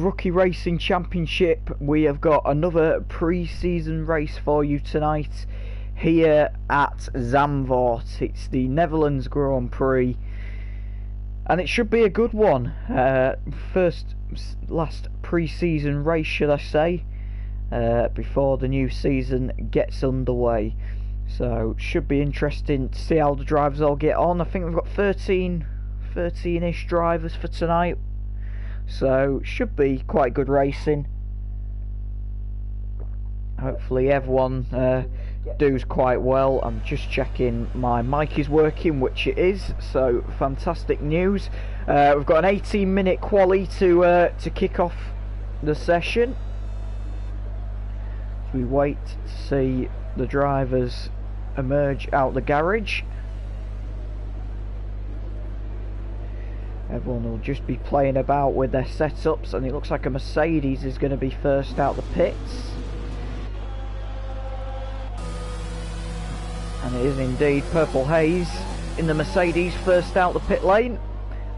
Rookie Racing Championship. We have got another pre-season race for you tonight here at Zandvoort. It's the Netherlands Grand Prix, and it should be a good one. Last pre-season race, should I say, before the new season gets underway. So should be interesting to see how the drivers all get on. I think we've got 13-ish drivers for tonight, so should be quite good racing. Hopefully everyone does quite well. I'm just checking my mic is working, which it is, so fantastic news. We've got an 18-minute quali to kick off the session. We wait to see the drivers emerge out the garage. Everyone will just be playing about with their setups, and it looks like a Mercedes is going to be first out the pits. And it is indeed Purple Haze in the Mercedes first out the pit lane.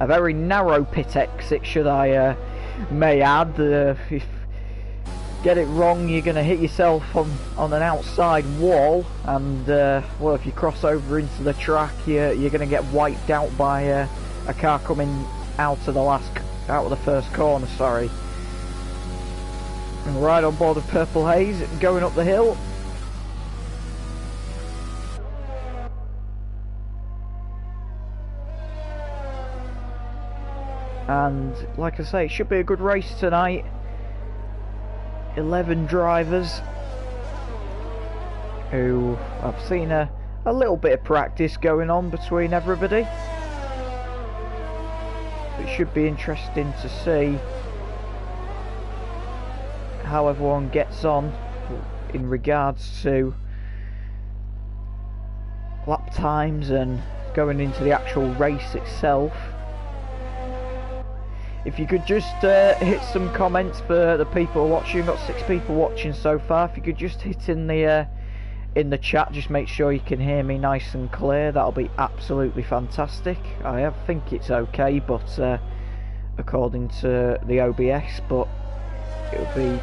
A very narrow pit exit, should I may add. If get it wrong, you're going to hit yourself on an outside wall, and well, if you cross over into the track, you're going to get wiped out by a car coming out of the first corner. Sorry. And right on board of Purple Haze, going up the hill. And like I say, it should be a good race tonight. 11 drivers who I've seen a little bit of practice going on between everybody. It should be interesting to see how everyone gets on in regards to lap times and going into the actual race itself. If you could just hit some comments for the people watching. We've got 6 people watching so far. If you could just hit in the chat, just make sure you can hear me nice and clear. That'll be absolutely fantastic. I think it's okay, but according to the OBS, but it'll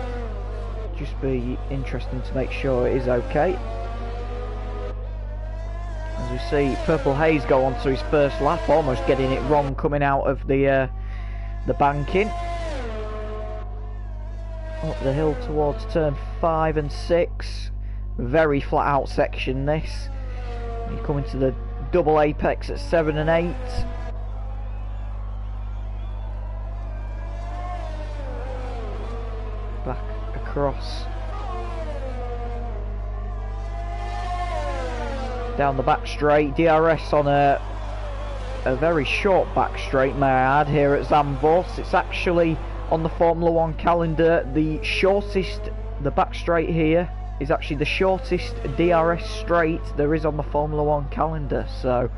just be interesting to make sure it is okay. As we see Purple Haze go on to his first lap, almost getting it wrong coming out of the banking. Up the hill towards turn 5 and 6. Very flat out section this. You come into the double apex at 7 and 8. Back across. Down the back straight. DRS on a very short back straight, may I add, here at Zandvoort. It's actually on the Formula 1 calendar the back straight here is actually the shortest DRS straight there is on the Formula 1 calendar. So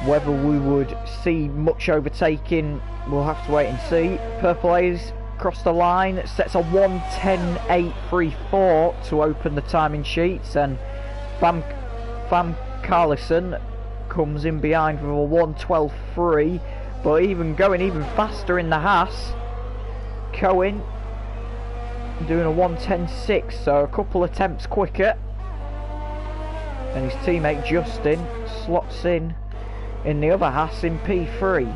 whether we would see much overtaking, we'll have to wait and see. Purple Haze across the line, sets a 1:10.834 to open the timing sheets, and Van Carlison comes in behind with a 1:12.3, but going even faster in the Haas. Cohen doing a 1:10.6, so a couple attempts quicker, and his teammate Justin slots in the other Haas in P3.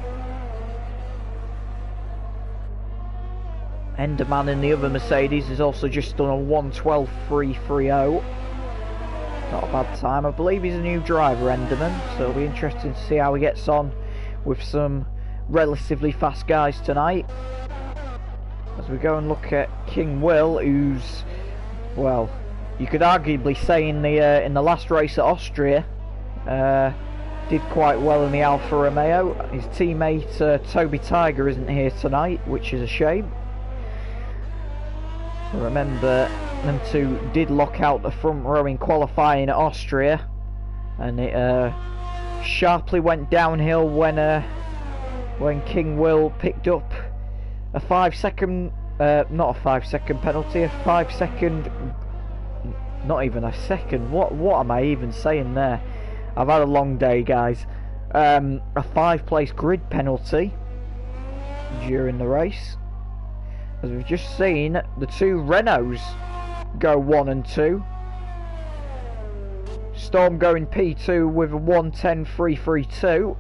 Enderman in the other Mercedes has also just done a 1:12.330. Not a bad time. I believe he's a new driver, Enderman, so it'll be interesting to see how he gets on with some relatively fast guys tonight. As we go and look at King Will, who's, well, you could arguably say in the last race at Austria, did quite well in the Alfa Romeo. His teammate Toby Tiger isn't here tonight, which is a shame. I remember them two did lock out the front row in qualifying at Austria, and it sharply went downhill when King Will picked up a 5-second, not a 5-second penalty, a 5-second, not even a second. What am I even saying there? I've had a long day, guys. A 5-place grid penalty during the race. as we've just seen the two Renaults go 1 and 2. Storm going P2 with a 1:10.332,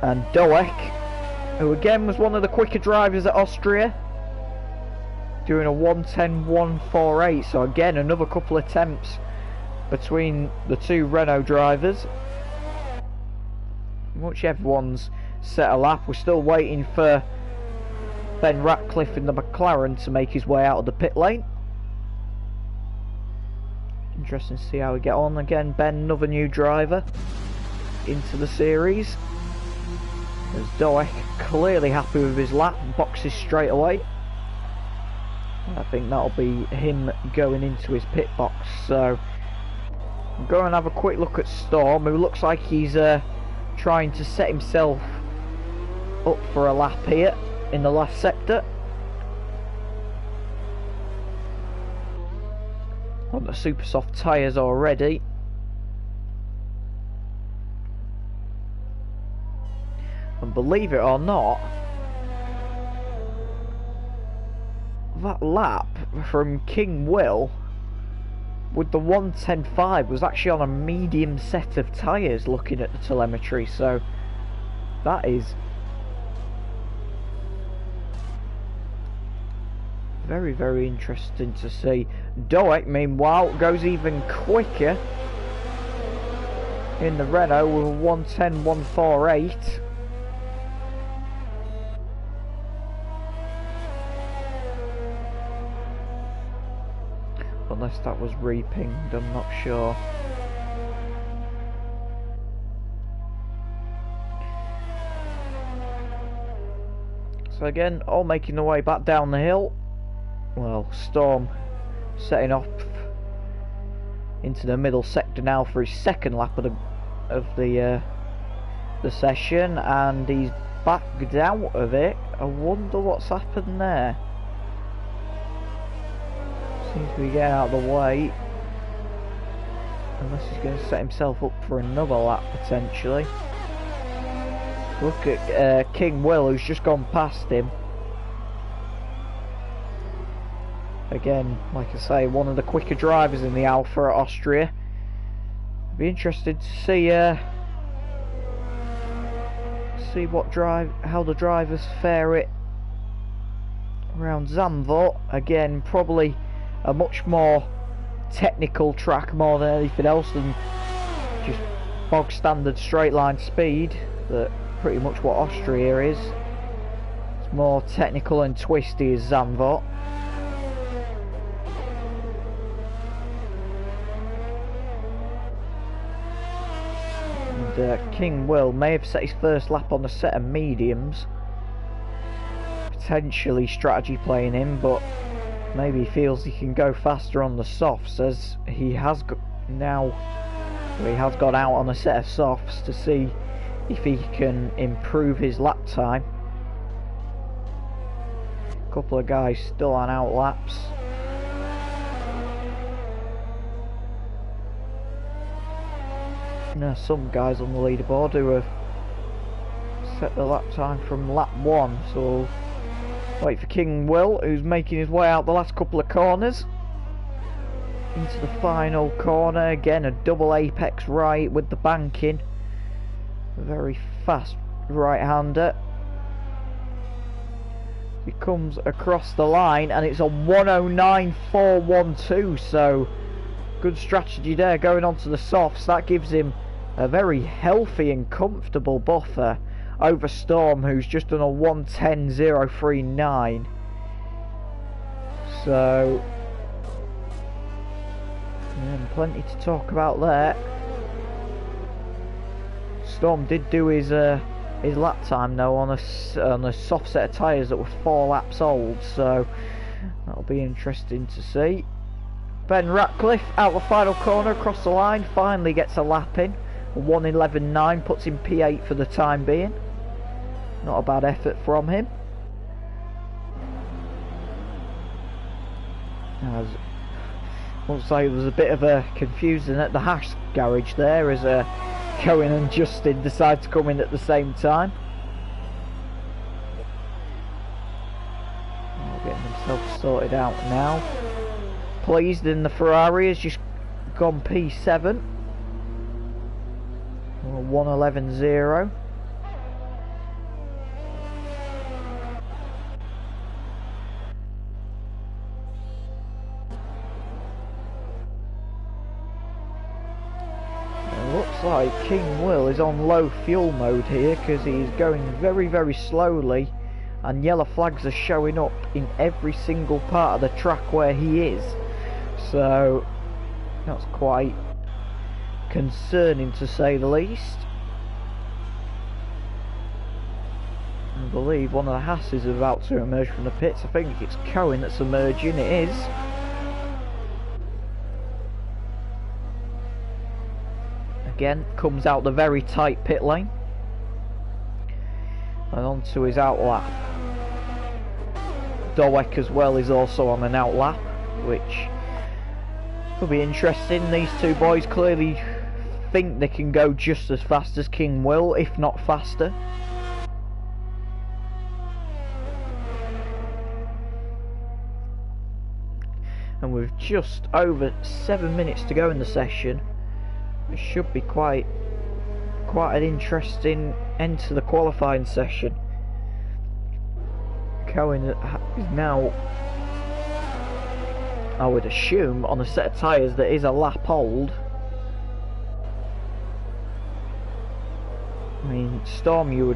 and Doek, who again was one of the quicker drivers at Austria, doing a 1:10.148. So again, another couple of attempts between the two Renault drivers. Much everyone's set a lap. We're still waiting for Ben Ratcliffe in the McLaren to make his way out of the pit lane. Interesting to see how we get on. Again, Ben, another new driver into the series, as Doek clearly happy with his lap and boxes straight away. I think that'll be him going into his pit box. So we'll go and have a quick look at Storm, who looks like he's trying to set himself up for a lap here in the last sector. On the super soft tyres already. And believe it or not, that lap from King Will with the 1:10.5 was actually on a medium set of tyres, looking at the telemetry. So that is very, very interesting to see. Doek, meanwhile, goes even quicker in the Renault with a 1:10.148. Unless that was re-pinged, I'm not sure. So again, all making their way back down the hill. Well, Storm setting off into the middle sector now for his second lap of the session, and he's backed out of it. I wonder what's happened there. Seems to be getting out of the way, unless he's going to set himself up for another lap potentially. Look at King Will, who's just gone past him. Again, like I say, one of the quicker drivers in the Alpha at Austria. Be interested to see how the drivers fare it around Zandvoort. Again, probably a much more technical track more than anything else than just bog standard straight line speed. That pretty much what Austria is. It's more technical and twisty as Zandvoort. King Will may have set his first lap on a set of mediums, potentially strategy playing him, but maybe he feels he can go faster on the softs, as he has gone out on a set of softs to see if he can improve his lap time. A couple of guys still on out laps. Now some guys on the leaderboard who have set the lap time from lap 1, so we'll wait for King Will, who's making his way out the last couple of corners into the final corner. Again, a double apex right with the banking, a very fast right-hander. He comes across the line and it's a 109.412, so good strategy there going on to the softs. That gives him a very healthy and comfortable buffer over Storm, who's just done a 1:10.039. So plenty to talk about there. Storm did do his lap time though on a soft set of tyres that were 4 laps old, so that'll be interesting to see. Ben Ratcliffe out the final corner across the line, finally gets a lap in. 1:11.9 puts him P8 for the time being. Not a bad effort from him. Looks like there was a bit of a confusion at the Haas garage there, as Cohen and Justin decide to come in at the same time. Getting themselves sorted out now. Pleased in the Ferrari has just gone P7. 1:11.0. Looks like King Will is on low fuel mode here because he's going very, very slowly, and yellow flags are showing up in every single part of the track where he is. So that's quite concerning to say the least. I believe one of the Hasses is about to emerge from the pits. I think it's Cohen that's emerging. It is. Again, comes out the very tight pit lane and onto his out lap. Dowek as well is also on an out lap, which could be interesting. These two boys clearly think they can go just as fast as King Will, if not faster. And with just over 7 minutes to go in the session, it should be quite an interesting end to the qualifying session. Cohen is now, I would assume, on a set of tyres that is a lap old. I mean, Storm, you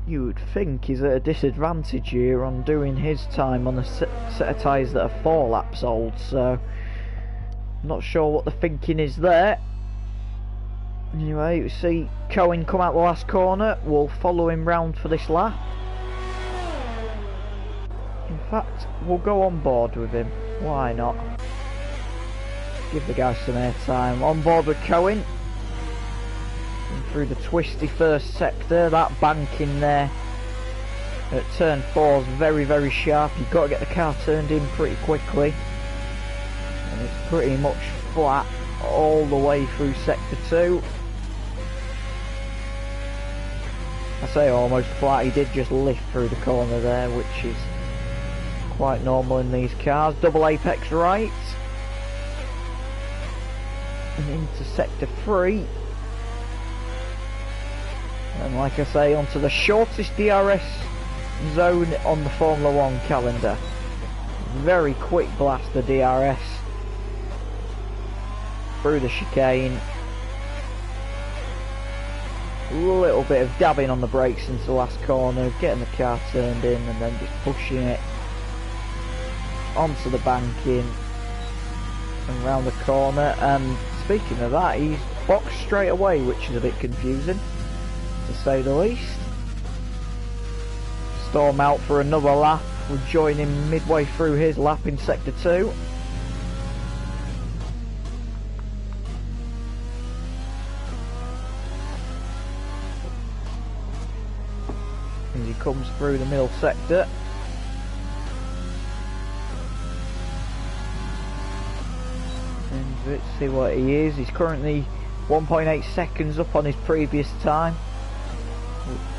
would think he's at a disadvantage here on doing his time on a set of tyres that are 4 laps old, so I'm not sure what the thinking is there. Anyway, you see Cohen come out the last corner. We'll follow him round for this lap. In fact, we'll go on board with him. Why not? Give the guy some airtime. On board with Cohen. And through the twisty first sector, that bank in there at turn 4 is very, very sharp. You've got to get the car turned in pretty quickly. And it's pretty much flat all the way through sector 2. I say almost flat, he did just lift through the corner there, which is quite normal in these cars. Double apex right. And into sector 3. And like I say, onto the shortest DRS zone on the Formula 1 calendar. Very quick blast the DRS through the chicane. A little bit of dabbing on the brakes into the last corner, getting the car turned in and then just pushing it onto the banking and round the corner. And speaking of that, he's boxed straight away, which is a bit confusing to say the least. Storm out for another lap. We'll join him midway through his lap in sector 2. As he comes through the middle sector. And let's see what he is. He's currently 1.8 seconds up on his previous time,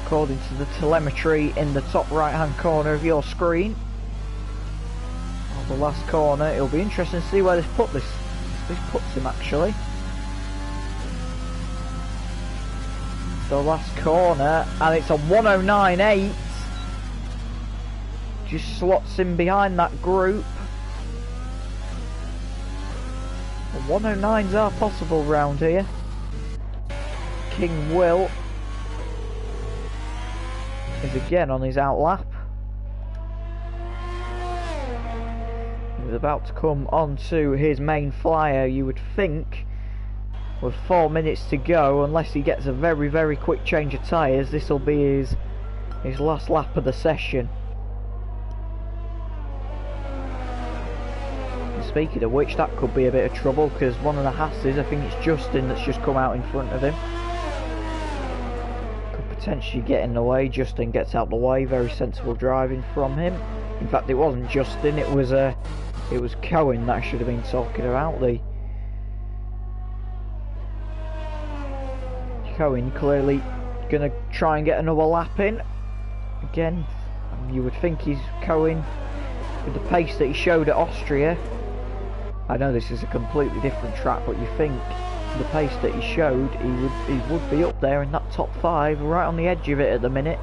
according to the telemetry in the top right hand corner of your screen. On the last corner, it'll be interesting to see where this puts him actually. The last corner, and it's a 109.8. Just slots him behind that group. 109s are possible round here. King Will is again on his out lap. He's about to come onto his main flyer, you would think. With 4 minutes to go, unless he gets a very, very quick change of tyres, this will be his last lap of the session. And speaking of which, that could be a bit of trouble, because one of the Hasses, I think it's Justin that's just come out in front of him. Could potentially get in the way. Justin gets out the way, very sensible driving from him. In fact, it wasn't Justin, it was Cohen that I should have been talking about. Cohen clearly gonna try and get another lap in. Again, you would think he's going with the pace that he showed at Austria. I know this is a completely different track, but you think the pace that he showed, he would be up there in that top 5, right on the edge of it at the minute,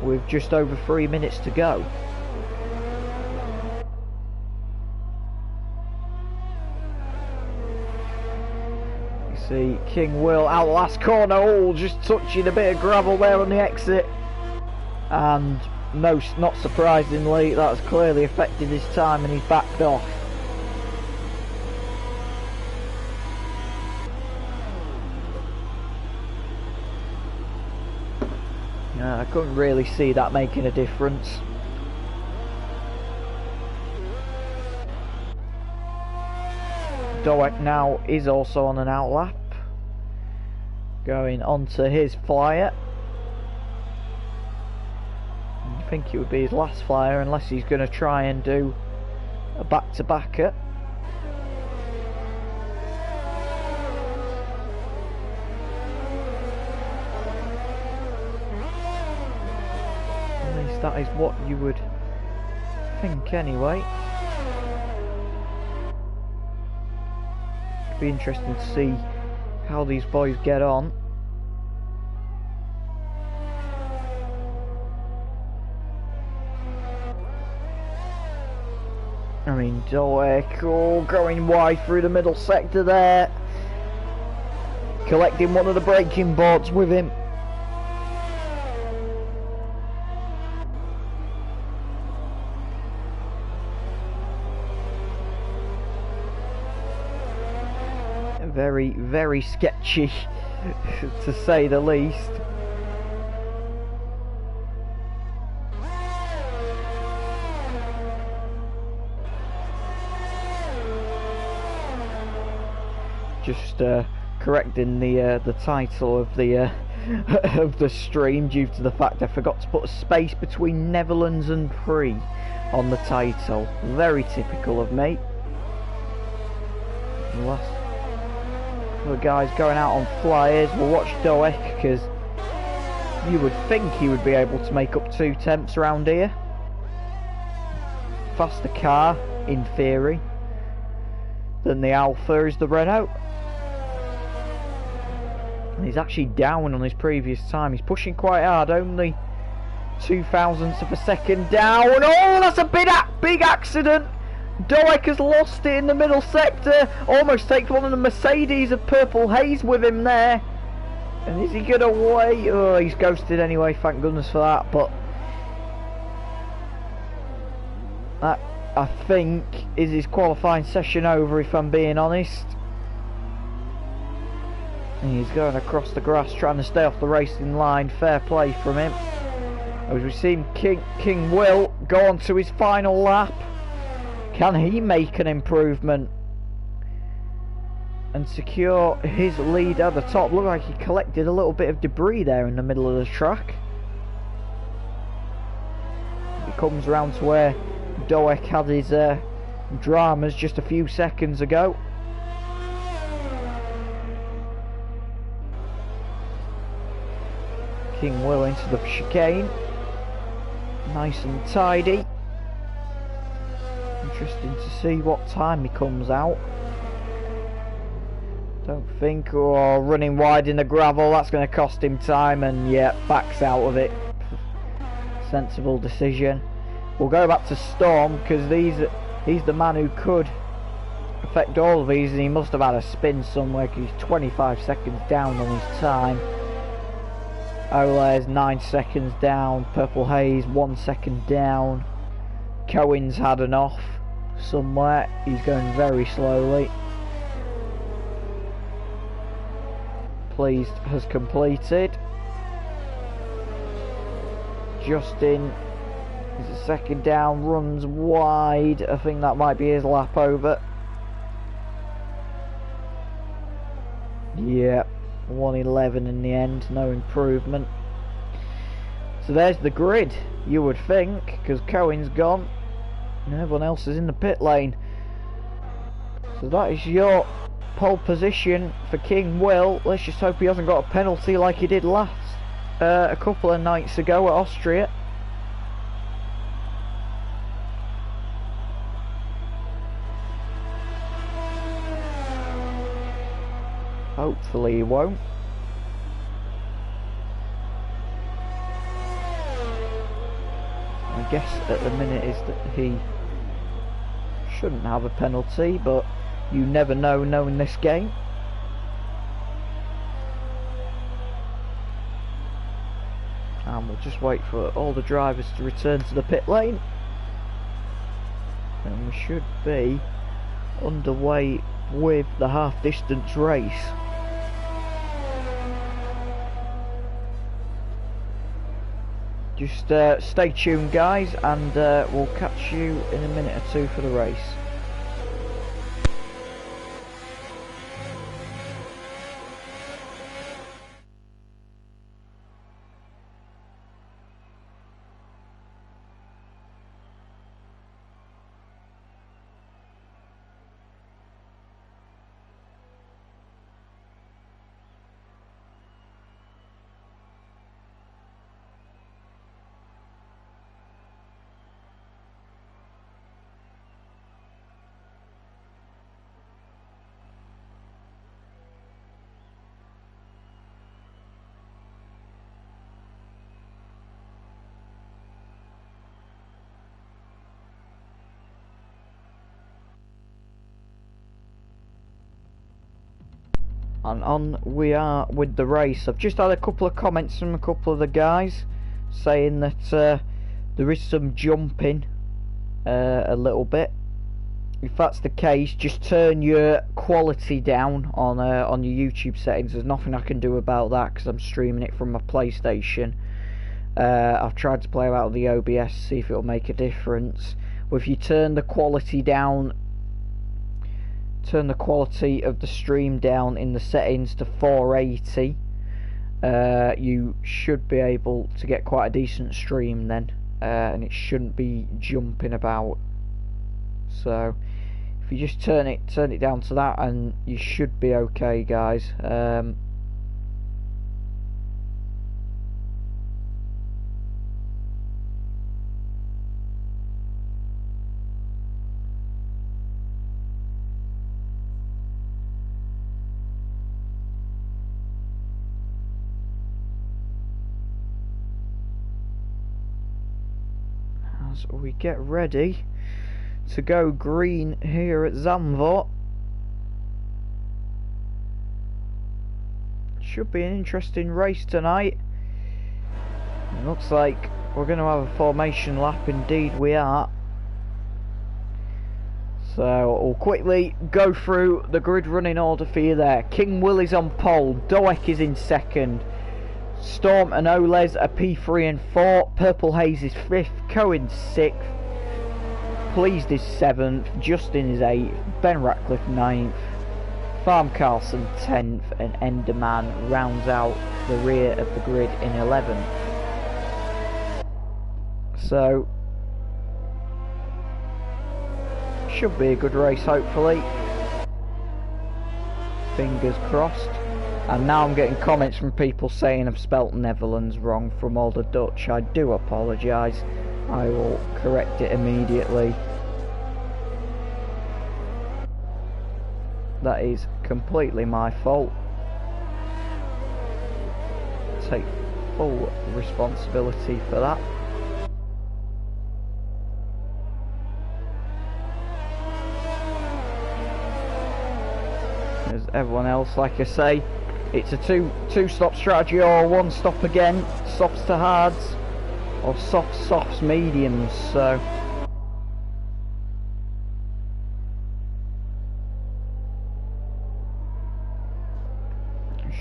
with just over 3 minutes to go. You see King Will out the last corner, oh, just touching a bit of gravel there on the exit, and no, not surprisingly, that's clearly affected his time and he's backed off. I couldn't really see that making a difference. Doak now is also on an outlap, going onto his flyer. I think it would be his last flyer unless he's going to try and do a back-to-backer. At least that is what you would think anyway. It'd be interesting to see how these boys get on. I mean, Doak, oh, going wide through the middle sector there. Collecting one of the braking boards with him. Very, very sketchy, to say the least. Just correcting the title of the of the stream due to the fact I forgot to put a space between Netherlands and Prix on the title. Very typical of me. Last the guys going out on flyers. We'll watch Doak, because you would think he would be able to make up 2 temps around here. Faster car, in theory, than the Alpha is the Renault. And he's actually down on his previous time. He's pushing quite hard, only 0.02 of a second down. Oh, that's a big accident. Doak has lost it in the middle sector. Almost takes one of the Mercedes of Purple Haze with him there. And is he going to wait? Oh, he's ghosted anyway, thank goodness for that. But that, I think, is his qualifying session over, if I'm being honest. And he's going across the grass trying to stay off the racing line. Fair play from him. As we've seen King Will go on to his final lap. Can he make an improvement and secure his lead at the top? Looked like he collected a little bit of debris there in the middle of the track. He comes around to where Doak had his dramas just a few seconds ago. King Will into the chicane. Nice and tidy. Interesting to see what time he comes out. Don't think, oh, running wide in the gravel, that's going to cost him time, and yeah, backs out of it. Sensible decision. We'll go back to Storm, because he's the man who could affect all of these, and he must have had a spin somewhere, because he's 25 seconds down on his time. Ole's 9 seconds down, Purple Haze 1 second down. Cohen's had an off somewhere, he's going very slowly. Pleased has completed. Justin is a second down, runs wide. I think that might be his lap over. Yeah, 1:11 in the end, no improvement. So there's the grid, you would think, because Cohen's gone and everyone else is in the pit lane. So that is your pole position for King Will. Let's just hope he hasn't got a penalty like he did last a couple of nights ago at Austria. Hopefully he won't. I guess at the minute is that he shouldn't have a penalty, but you never know knowing this game. And we'll just wait for all the drivers to return to the pit lane, and we should be underway with the half distance race. Just stay tuned guys, and we'll catch you in a minute or two for the race. And on we are with the race. I've just had a couple of comments from a couple of the guys saying that there is some jumping a little bit. If that's the case, just turn your quality down on your YouTube settings. There's nothing I can do about that because I'm streaming it from my PlayStation. I've tried to play out of the OBS, see if it'll make a difference. But if you turn the quality down, turn the quality of the stream down in the settings to 480, you should be able to get quite a decent stream then, and it shouldn't be jumping about. So if you just turn it down to that, and you should be okay guys. As we get ready to go green here at Zandvoort. Should be an interesting race tonight. It looks like we're going to have a formation lap, indeed we are. So we'll quickly go through the grid running order for you there. King Will is on pole, Doek is in second, Storm and Oles are P3 and 4, Purple Haze is 5th, Cohen's 6th, Pleased is 7th, Justin is 8th, Ben Ratcliffe 9th, Farm Carlson 10th, and Enderman rounds out the rear of the grid in 11th. So should be a good race hopefully, fingers crossed. And now I'm getting comments from people saying I've spelt Netherlands wrong from all the Dutch. I do apologise. I will correct it immediately. That is completely my fault. Take full responsibility for that. As everyone else, like I say, it's a two-stop strategy or one stop again, softs to hards, or softs mediums, so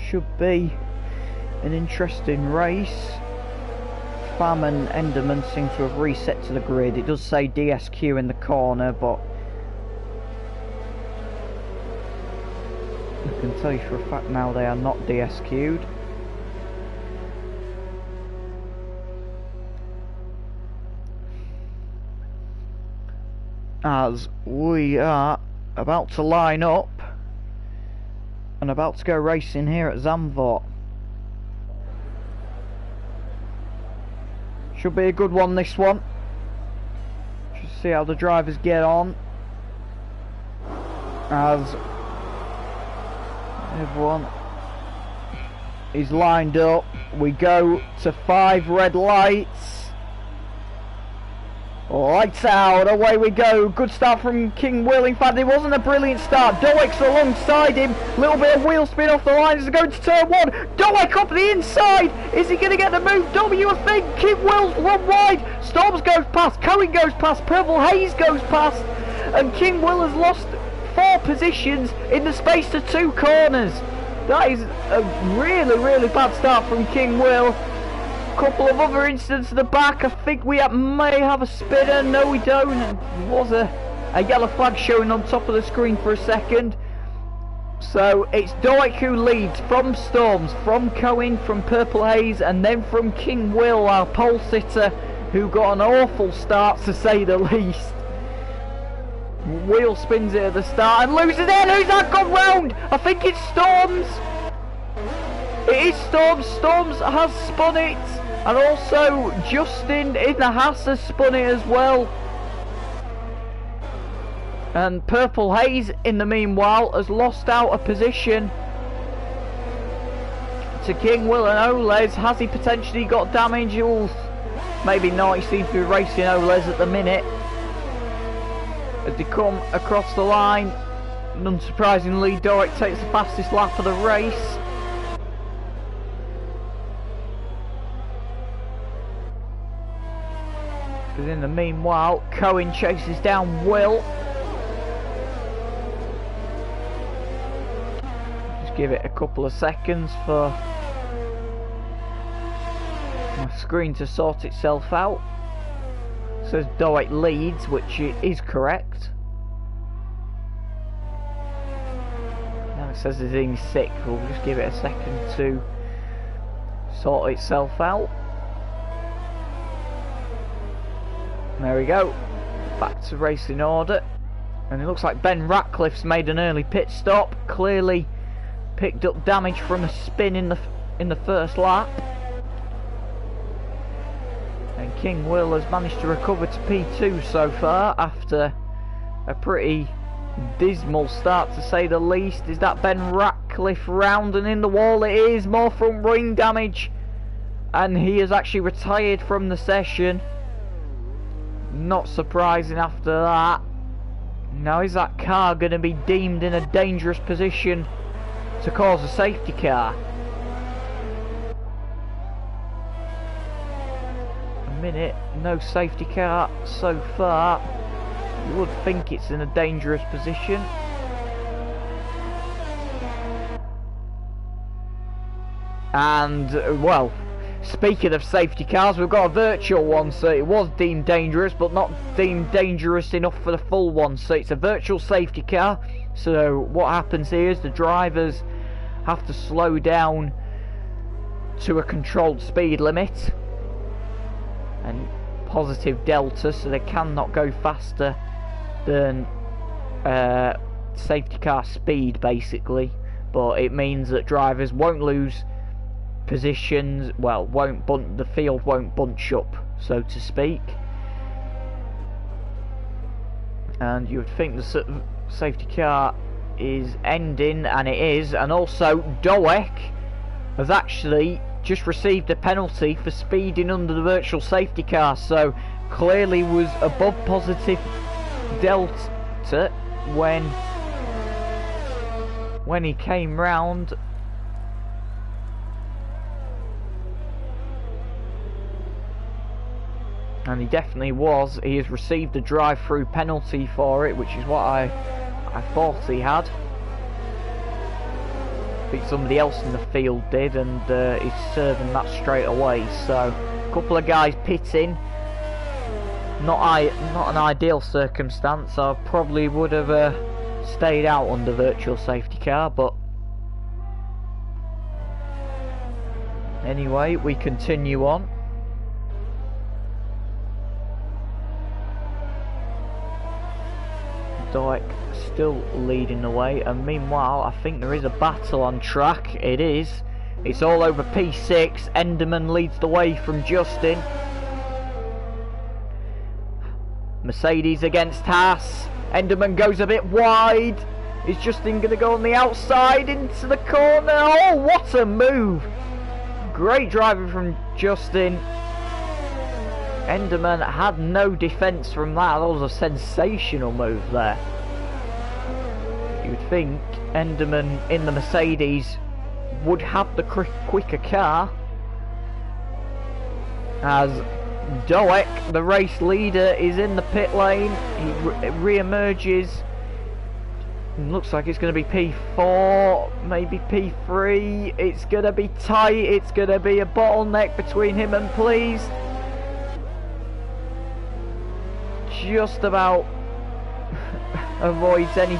should be an interesting race. Fam and Enderman seem to have reset to the grid. It does say DSQ in the corner, but I can tell you for a fact now they are not DSQ'd. As we are about to line up and about to go racing here at Zandvoort. Should be a good one, this one. Just see how the drivers get on. As everyone is lined up, we go to 5 red lights. Lights out, away we go. Good start from King Will. In fact, it wasn't a brilliant start. Doek's alongside him. Little bit of wheel spin off the line as they go to turn 1. Doek up the inside. Is he going to get the move? W, I think. King Will's run wide. Storms goes past. Cohen goes past. Purple Haze goes past. And King Will has lost 4 positions in the space to 2 corners. That is a really, really bad start from King Will. Couple of other incidents at the back. I think we may have a spinner. No, we don't. There was a yellow flag showing on top of the screen for a second. So it's Doek who leads from Storms, from Cohen, from Purple Haze, and then from King Will, our pole sitter, who got an awful start to say the least. Wheel spins it at the start and loses it. Who's that gone round? I think it's Storms. It is Storms. Storms has spun it. And also Justin in the Haas has spun it as well. And Purple Haze in the meanwhile has lost out a position to King Will and Oles. Has he potentially got damage? Ooh, maybe not. He seems to be racing Oles at the minute. As they come across the line, and unsurprisingly Doek takes the fastest lap of the race. But in the meanwhile, Cohen chases down Will. Just give it a couple of seconds for my screen to sort itself out. It says Doek leads, which is correct. Now it says he's in 6th. We'll just give it a second to sort itself out. There we go, back to racing order, and it looks like Ben Ratcliffe's made an early pit stop. Clearly picked up damage from a spin in the first lap, and King Will has managed to recover to P2 so far after a pretty dismal start to say the least. Is that Ben Ratcliffe round and in the wall? It is. More front wing damage, and he has actually retired from the session. Not surprising after that. Now is that car going to be deemed in a dangerous position to cause a safety car? A minute, no safety car so far. You would think it's in a dangerous position. And, well, speaking of safety cars, we've got a virtual one, so it was deemed dangerous, but not deemed dangerous enough for the full one. So it's a virtual safety car. So what happens here is the drivers have to slow down to a controlled speed limit and positive delta, so they cannot go faster than safety car speed, basically. But it means that drivers won't lose positions, well, the field won't bunch up, so to speak. And you would think the safety car is ending, and it is. And also Doek has actually just received a penalty for speeding under the virtual safety car, so clearly was above positive delta when he came round. And he definitely was. He has received a drive-through penalty for it, which is what I thought he had. I think somebody else in the field did, and he's serving that straight away. So, a couple of guys pitting. Not an ideal circumstance. I probably would have stayed out under virtual safety car, but anyway, we continue on. Doek still leading the way, and meanwhile I think there is a battle on track. It is. It's all over P6. Enderman leads the way from Justin. Mercedes against Haas. Enderman goes a bit wide. Is Justin going to go on the outside into the corner? Oh, what a move! Great driving from Justin. Enderman had no defence from that. That was a sensational move there. You would think Enderman in the Mercedes would have the quicker car, as Doek, the race leader, is in the pit lane. He re-emerges. Looks like it's going to be P4, maybe P3. It's going to be tight. It's going to be a bottleneck between him and Pleased. Just about avoids any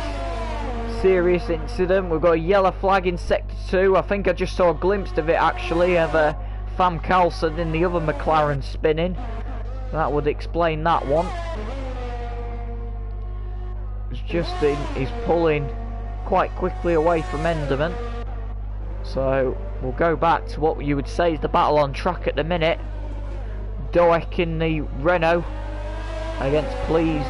serious incident. We've got a yellow flag in sector 2. I think I just saw a glimpse of it actually, of Fam Carlson in the other McLaren spinning. That would explain that one. Justin is pulling quite quickly away from Enderman. So we'll go back to what you would say is the battle on track at the minute. Doek in the Renault against Pleased.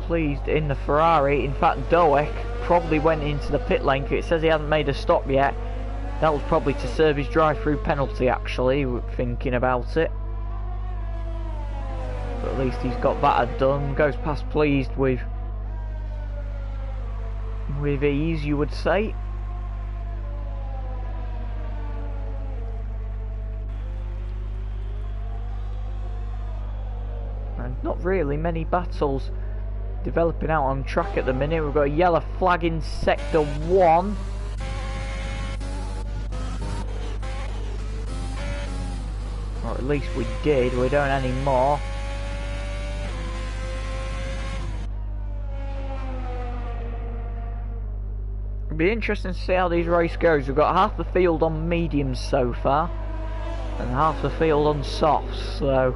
Pleased in the Ferrari. In fact, Doek probably went into the pit lane because it says he hasn't made a stop yet. That was probably to serve his drive-through penalty actually, thinking about it. But at least he's got that done. Goes past Pleased with ease, you would say. And not really many battles developing out on track at the minute. We've got a yellow flag in sector 1. Or at least we did. We don't anymore. It'll be interesting to see how these race goes. We've got half the field on mediums so far, and half the field on softs, so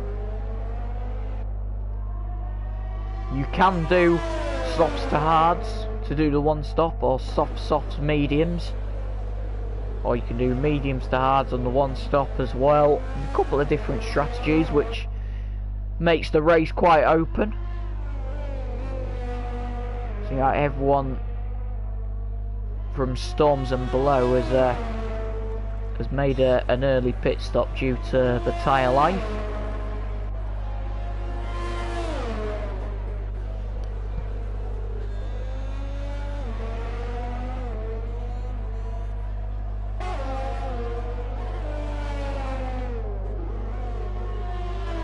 you can do softs to hards to do the one stop, or softs mediums, or you can do mediums to hards on the one stop as well. A couple of different strategies which makes the race quite open. See how everyone from Storms and Below has made an early pit stop due to the tyre life.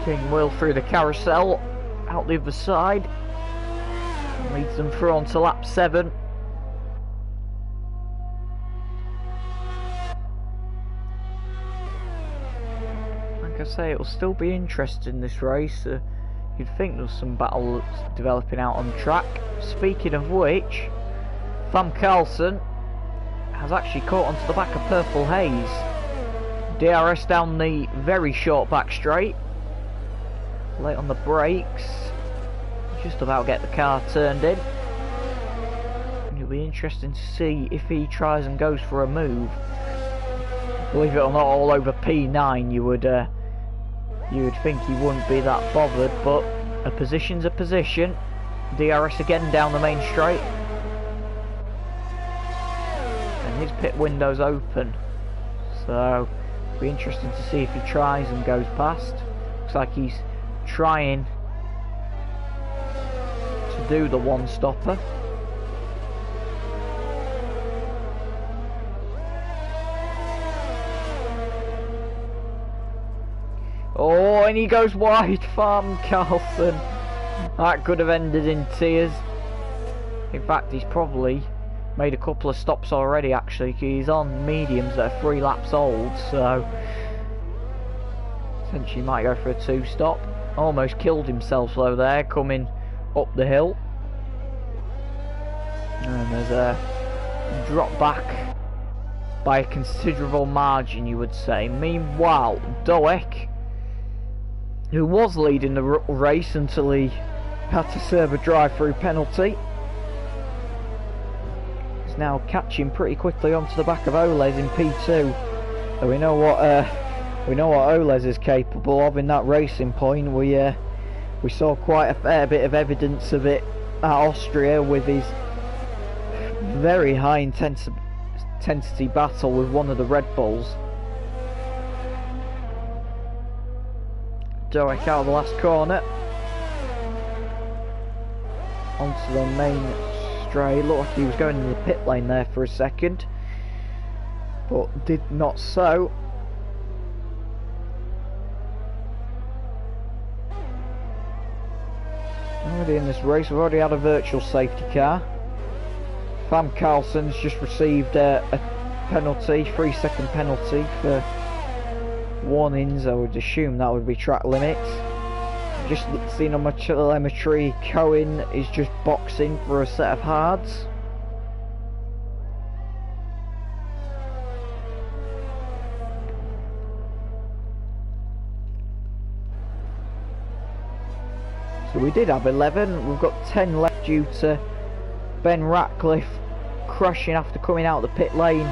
King Will through the carousel, out the other side, leads them through onto lap 7. Like I say, it'll still be interesting this race. You'd think there's some battle developing out on track. Speaking of which, Fam Carlson has actually caught onto the back of Purple Haze. DRS down the very short back straight. Late on the brakes. Just about get the car turned in. It'll be interesting to see if he tries and goes for a move. Believe it or not, all over P9 you would think he wouldn't be that bothered, but a position's a position. DRS again down the main straight. And his pit window's open. So it'll be interesting to see if he tries and goes past. Looks like he's trying to do the one stopper. Oh, and he goes wide, Fam Carlson. That could have ended in tears. In fact, he's probably made a couple of stops already actually. He's on mediums that are 3 laps old, so essentially might go for a 2-stop. Almost killed himself though there, coming up the hill. And there's a drop back by a considerable margin, you would say. Meanwhile, Doek, who was leading the race until he had to serve a drive-through penalty, is now catching pretty quickly onto the back of Oles in P2. So we know what We know what Oles is capable of in that racing point. We saw quite a fair bit of evidence of it at Austria with his very high intensity battle with one of the Red Bulls. Doak out of the last corner. Onto the main straight. Looked like he was going in the pit lane there for a second, but did not so. Already in this race, we've already had a virtual safety car. Fam Carlson's just received a penalty, 3-second penalty for warnings. I would assume that would be track limits. Just seen on my telemetry, Cohen is just boxing for a set of hards. So we did have 11, we've got 10 left due to Ben Ratcliffe crashing after coming out of the pit lane